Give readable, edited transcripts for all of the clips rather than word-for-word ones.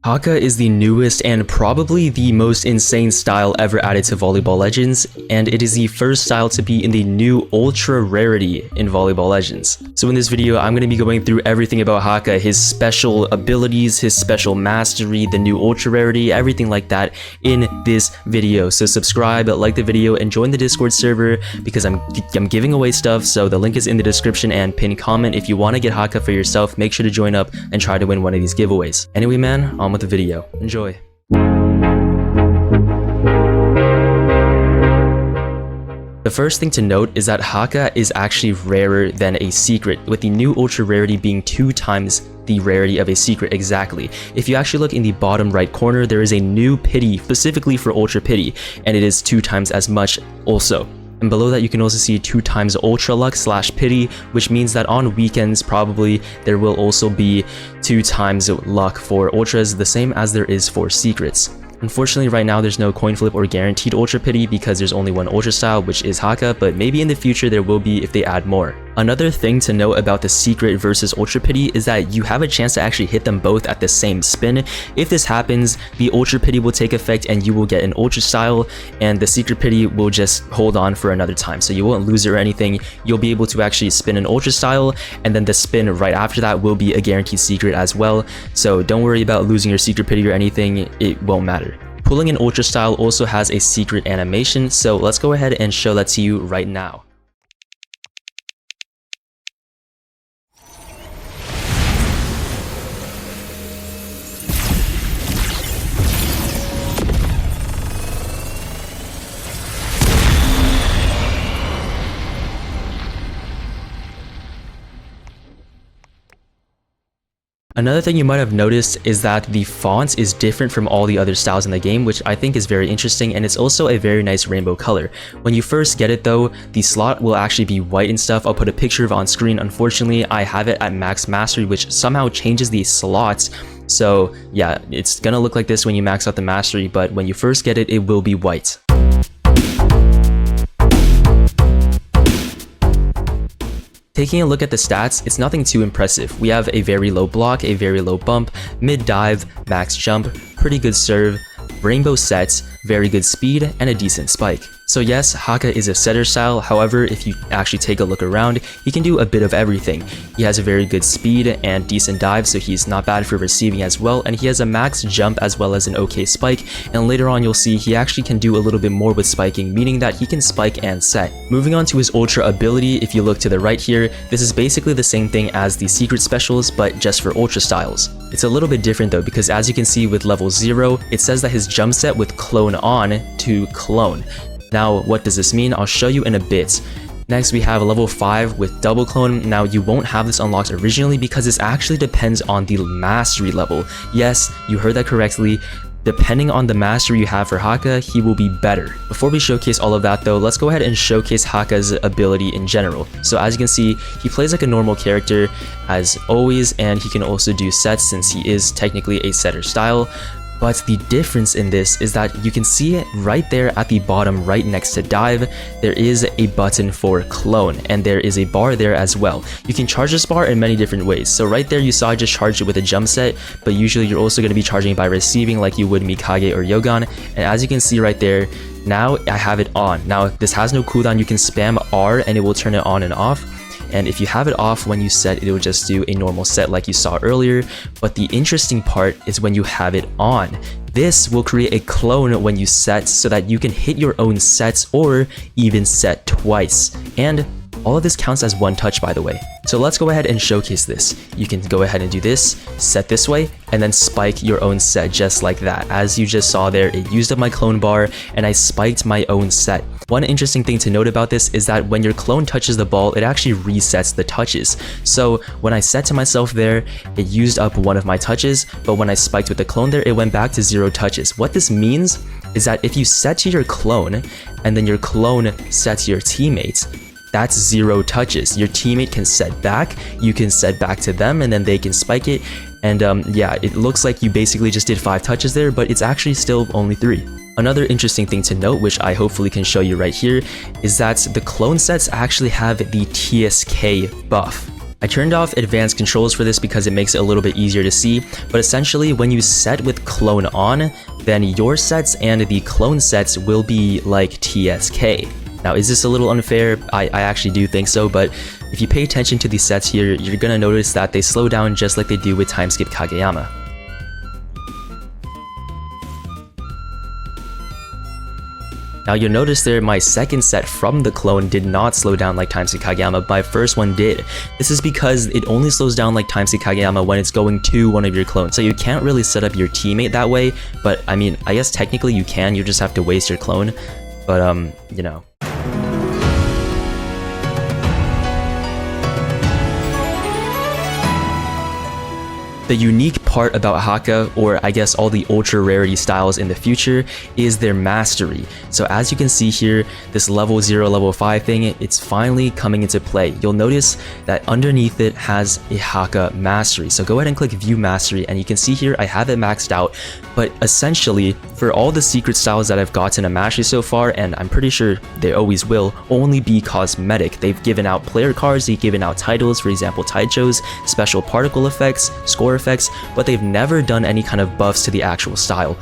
Hakka is the newest and probably the most insane style ever added to Volleyball Legends, and it is the first style to be in the new Ultra Rarity in Volleyball Legends. So in this video, I'm going to be going through everything about Hakka, his special abilities, his special mastery, the new Ultra Rarity, everything like that in this video. So subscribe, like the video, and join the Discord server because I'm giving away stuff, so the link is in the description and pinned comment. If you want to get Hakka for yourself, make sure to join up and try to win one of these giveaways. Anyway, man, on with the video. Enjoy. The first thing to note is that Hakka is actually rarer than a secret, with the new Ultra Rarity being 2 times the rarity of a secret exactly. If you actually look in the bottom right corner, there is a new pity specifically for Ultra Pity, and it is 2 times as much also. And below that, you can also see 2 times Ultra Luck / Pity, which means that on weekends, probably, there will also be 2 times luck for Ultras, the same as there is for secrets. Unfortunately, right now, there's no coin flip or guaranteed Ultra Pity because there's only one Ultra style, which is Hakka, but maybe in the future there will be if they add more. Another thing to note about the secret versus Ultra Pity is that you have a chance to actually hit them both at the same spin. If this happens, the Ultra Pity will take effect and you will get an Ultra style, and the Secret Pity will just hold on for another time. So you won't lose it or anything. You'll be able to actually spin an Ultra style, and then the spin right after that will be a guaranteed secret as well. So don't worry about losing your Secret Pity or anything, it won't matter. Pulling an Ultra style also has a secret animation, so let's go ahead and show that to you right now. Another thing you might have noticed is that the font is different from all the other styles in the game, which I think is very interesting, and it's also a very nice rainbow color. When you first get it though, the slot will actually be white and stuff. I'll put a picture of it on screen. Unfortunately, I have it at max mastery, which somehow changes the slots. So yeah, it's gonna look like this when you max out the mastery, but when you first get it, it will be white. Taking a look at the stats, it's nothing too impressive. We have a very low block, a very low bump, mid dive, max jump, pretty good serve, rainbow sets, very good speed, and a decent spike. So yes, Hakka is a setter style, however, if you actually take a look around, he can do a bit of everything. He has a very good speed and decent dive, so he's not bad for receiving as well, and he has a max jump as well as an okay spike, and later on you'll see he actually can do a little bit more with spiking, meaning that he can spike and set. Moving on to his Ultra ability, if you look to the right here, this is basically the same thing as the secret specials, but just for Ultra styles. It's a little bit different though, because as you can see with level 0, it says that his jump set with clone on to clone. Now, what does this mean? I'll show you in a bit. Next, we have level 5 with double clone. Now, you won't have this unlocked originally because this actually depends on the mastery level. Yes, you heard that correctly. Depending on the mastery you have for Hakka, he will be better. Before we showcase all of that though, let's go ahead and showcase Hakka's ability in general. So as you can see, he plays like a normal character as always, and he can also do sets since he is technically a setter style. But the difference in this is that you can see it right there at the bottom right next to dive, there is a button for clone, and there is a bar there as well. You can charge this bar in many different ways. So right there you saw I just charged it with a jump set, but usually you're also going to be charging it by receiving like you would Mikage or Yogan. And as you can see right there, now I have it on. Now this has no cooldown, you can spam R and it will turn it on and off. And if you have it off when you set, it will just do a normal set like you saw earlier. But the interesting part is when you have it on. This will create a clone when you set so that you can hit your own sets or even set twice. And all of this counts as one touch, by the way. So let's go ahead and showcase this. You can go ahead and do this, set this way, and then spike your own set just like that. As you just saw there, it used up my clone bar and I spiked my own set. One interesting thing to note about this is that when your clone touches the ball, it actually resets the touches. So when I set to myself there, it used up one of my touches, but when I spiked with the clone there, it went back to 0 touches. What this means is that if you set to your clone and then your clone sets your teammates, that's 0 touches. Your teammate can set back, you can set back to them, and then they can spike it. And yeah, it looks like you basically just did 5 touches there, but it's actually still only 3. Another interesting thing to note, which I hopefully can show you right here, is that the clone sets actually have the TSK buff. I turned off advanced controls for this because it makes it a little bit easier to see, but essentially when you set with clone on, then your sets and the clone sets will be like TSK. Now, is this a little unfair? I actually do think so, but if you pay attention to these sets here, you're gonna notice that they slow down just like they do with time skip Kageyama. Now you'll notice there my second set from the clone did not slow down like time skip Kageyama, my first one did. This is because it only slows down like time skip Kageyama when it's going to one of your clones. So you can't really set up your teammate that way, but I mean, I guess technically you can, you just have to waste your clone. But you know. The unique part about Hakka, or I guess all the ultra rarity styles in the future, is their mastery. So as you can see here, this level 0, level 5 thing, it's finally coming into play. You'll notice that underneath it has a Hakka mastery. So go ahead and click view mastery, and you can see here I have it maxed out. But essentially, for all the secret styles that I've gotten a mastery so far, and I'm pretty sure they always will, only be cosmetic. They've given out player cards, they've given out titles, for example Taicho's, special particle effects, score effects, but they've never done any kind of buffs to the actual style.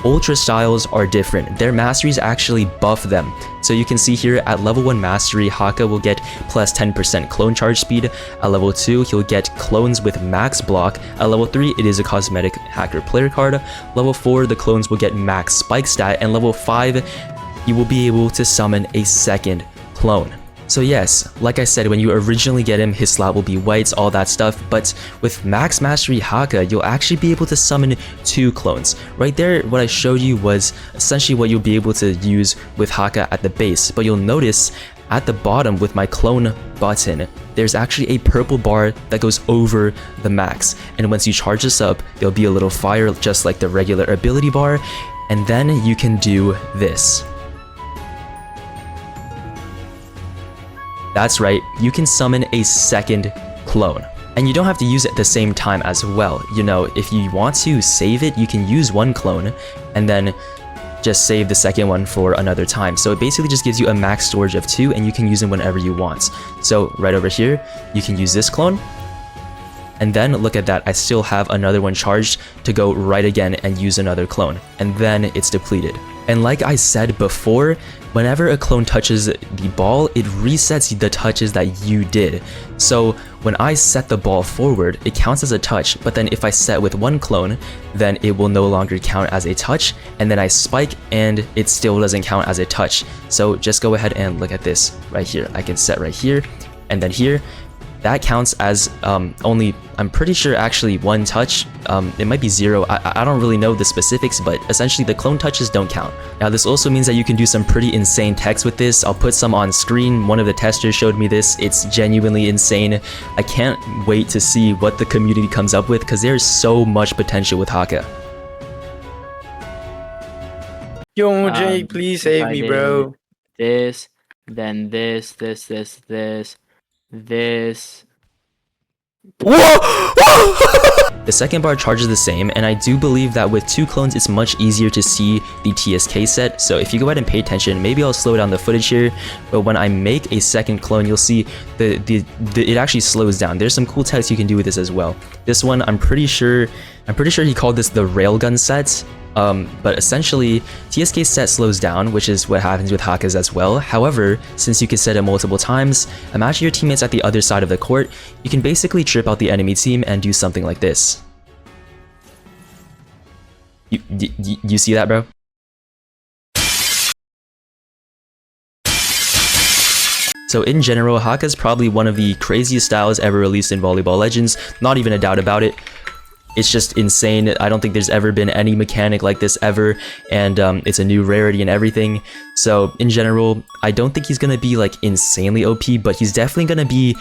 Ultra styles are different. Their masteries actually buff them. So you can see here at level 1 mastery, Hakka will get plus 10% clone charge speed. At level 2, he'll get clones with max block. At level 3, it is a cosmetic hacker player card. Level 4, the clones will get max spike stat. And level 5, you will be able to summon a second clone. So yes, like I said, when you originally get him, his slot will be whites, all that stuff, but with Max Mastery Hakka, you'll actually be able to summon 2 clones. Right there, what I showed you was essentially what you'll be able to use with Hakka at the base, but you'll notice at the bottom with my clone button, there's actually a purple bar that goes over the max, and once you charge this up, there'll be a little fire just like the regular ability bar, and then you can do this. That's right, you can summon a second clone. And you don't have to use it at the same time as well. You know, if you want to save it, you can use one clone and then just save the second one for another time. So it basically just gives you a max storage of 2 and you can use them whenever you want. So right over here, you can use this clone. And then look at that, I still have another one charged to go right again and use another clone. And then it's depleted. And like I said before, whenever a clone touches the ball, it resets the touches that you did. So when I set the ball forward, it counts as a touch, but then if I set with one clone, then it will no longer count as a touch, and then I spike and it still doesn't count as a touch. So just go ahead and look at this right here. I can set right here, and then here. That counts as only, I'm pretty sure actually 1 touch. It might be 0, I don't really know the specifics, but essentially the clone touches don't count. Now this also means that you can do some pretty insane techs with this. I'll put some on screen. One of the testers showed me this. It's genuinely insane. I can't wait to see what the community comes up with because there's so much potential with Hakka. Yo, Jake, please save me, bro. This, then this. Whoa! The second bar charges the same, and I do believe that with 2 clones it's much easier to see the TSK set. So if you go ahead and pay attention, maybe I'll slow down the footage here, but when I make a second clone, you'll see it actually slows down. There's some cool text you can do with this as well. This one, I'm pretty sure he called this the railgun set. But essentially, TSK set slows down, which is what happens with Hakka's as well. However, since you can set it multiple times, imagine your teammates at the other side of the court, you can basically trip out the enemy team and do something like this. You see that, bro? So in general, Hakka is probably one of the craziest styles ever released in Volleyball Legends, not even a doubt about it. It's just insane. I don't think there's ever been any mechanic like this ever, and it's a new rarity and everything. So in general, I don't think he's gonna be like insanely OP, but he's definitely gonna be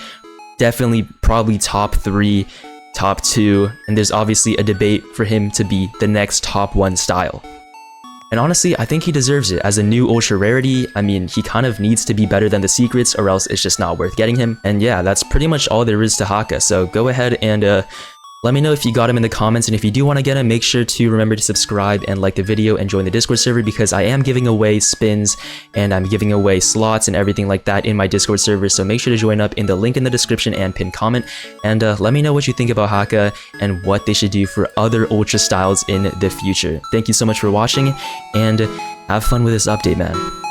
probably top 3, top 2, and there's obviously a debate for him to be the next top 1 style. And honestly, I think he deserves it. As a new ultra rarity, I mean, he kind of needs to be better than the secrets or else it's just not worth getting him. And yeah, that's pretty much all there is to Hakka. So go ahead and Let me know if you got him in the comments, and if you do want to get him, make sure to remember to subscribe and like the video and join the Discord server, because I am giving away spins and I'm giving away slots and everything like that in my Discord server. So make sure to join up in the link in the description and pinned comment, and let me know what you think about Hakka and what they should do for other Ultra styles in the future. Thank you so much for watching, and have fun with this update, man.